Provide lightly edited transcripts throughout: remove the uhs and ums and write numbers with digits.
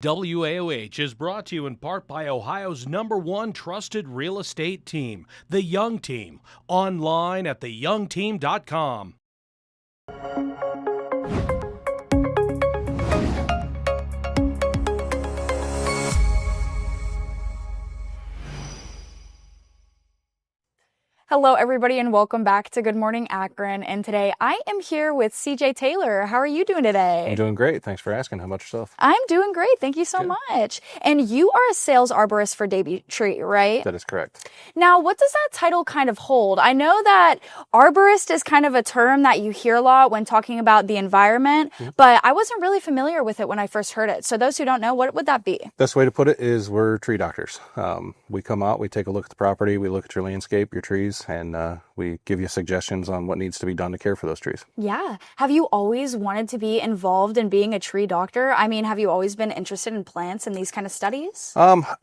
WAOH is brought to you in part by Ohio's #1 trusted real estate team, The Young Team. Online at theyoungteam.com. Hello, everybody, and welcome back to Good Morning Akron. And today I am here with CJ Taylor. How are you doing today? I'm doing great. Thanks for asking. How about yourself? I'm doing great. Thank you so much. And you are a sales arborist for Davey Tree, right? That is correct. Now, what does that title kind of hold? I know that arborist is kind of a term that you hear a lot when talking about the environment, but I wasn't really familiar with it when I first heard it. So those who don't know, what would that be? Best way to put it is we're tree doctors. We come out, we take a look at the property, we look at your landscape, your trees, and we give you suggestions on what needs to be done to care for those trees. Yeah. Have you always wanted to be involved in being a tree doctor? I mean, have you always been interested in plants and these kind of studies?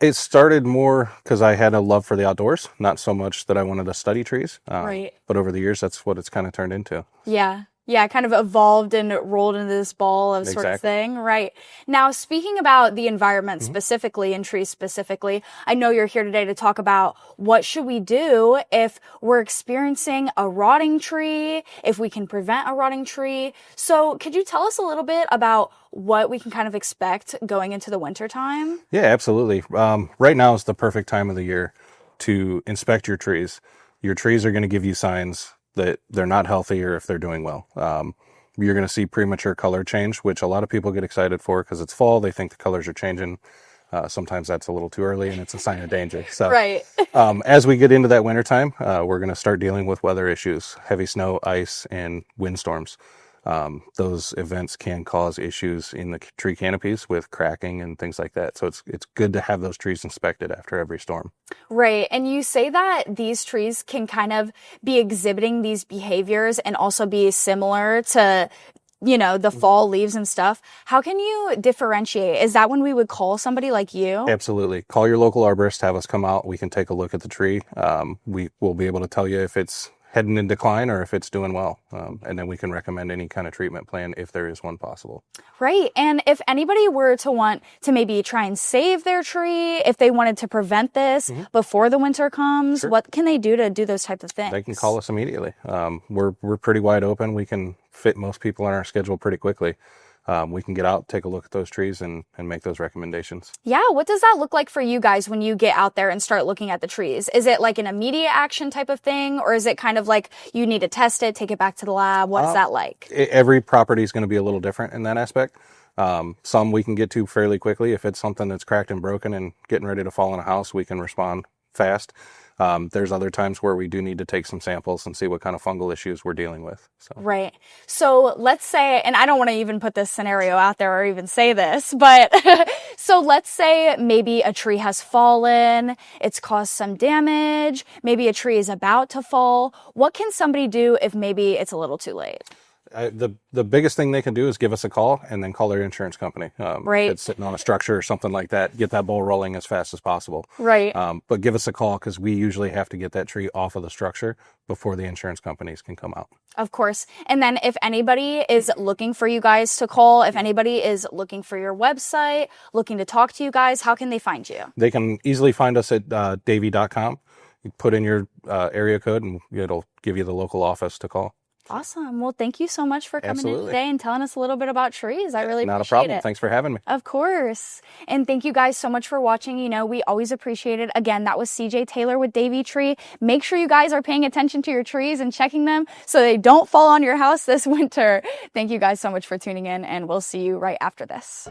It started more because I had a love for the outdoors, not so much that I wanted to study trees. Right. But over the years, that's what it's kind of turned into. Yeah. Yeah, kind of evolved and rolled into this ball of sort of thing. Right. Now, speaking about the environment specifically and trees specifically, I know you're here today to talk about what should we do if we're experiencing a rotting tree, if we can prevent a rotting tree. So could you tell us a little bit about what we can kind of expect going into the winter time? Yeah, absolutely. Right now is the perfect time of the year to inspect your trees. Your trees are going to give you signs that they're not healthy or if they're doing well. You're going to see premature color change, which a lot of people get excited for because it's fall. They think the colors are changing. Sometimes that's a little too early and it's a sign of danger. So as we get into that wintertime, we're going to start dealing with weather issues, heavy snow, ice, and windstorms. Those events can cause issues in the tree canopies with cracking and things like that. So it's good to have those trees inspected after every storm. Right. And you say that these trees can kind of be exhibiting these behaviors and also be similar to, you know, the fall leaves and stuff. How can you differentiate? Is that when we would call somebody like you? Absolutely. Call your local arborist, have us come out. We can take a look at the tree. We will be able to tell you if it's heading in decline or if it's doing well. And then we can recommend any kind of treatment plan if there is one possible. Right. And if anybody were to want to maybe try and save their tree, if they wanted to prevent this before the winter comes, what can they do to do those types of things? They can call us immediately. We're pretty wide open. We can fit most people on our schedule pretty quickly. We can get out, take a look at those trees and make those recommendations. Yeah. What does that look like for you guys when you get out there and start looking at the trees? Is it like an immediate action type of thing? Or is it kind of like you need to test it, take it back to the lab? What is that like? Every property is going to be a little different in that aspect. Some we can get to fairly quickly. If it's something that's cracked and broken and getting ready to fall in a house, we can respond fast. There's other times where we do need to take some samples and see what kind of fungal issues we're dealing with. Right. So let's say, and I don't want to even put this scenario out there or even say this, but so let's say maybe a tree has fallen, it's caused some damage, maybe a tree is about to fall. What can somebody do if maybe it's a little too late? The biggest thing they can do is give us a call and then call their insurance company. If it's sitting on a structure or something like that, get that ball rolling as fast as possible. Right. But give us a call because we usually have to get that tree off of the structure before the insurance companies can come out. Of course. And then if anybody is looking for you guys to call, if anybody is looking for your website, looking to talk to you guys, how can they find you? They can easily find us at davey.com. You put in your area code and it'll give you the local office to call. Awesome. Well, thank you so much for coming in today and telling us a little bit about trees. I really appreciate it. Not a problem. Thanks for having me. Of course. And thank you guys so much for watching. You know, we always appreciate it. Again, that was CJ Taylor with Davey Tree. Make sure you guys are paying attention to your trees and checking them so they don't fall on your house this winter. Thank you guys so much for tuning in, and we'll see you right after this.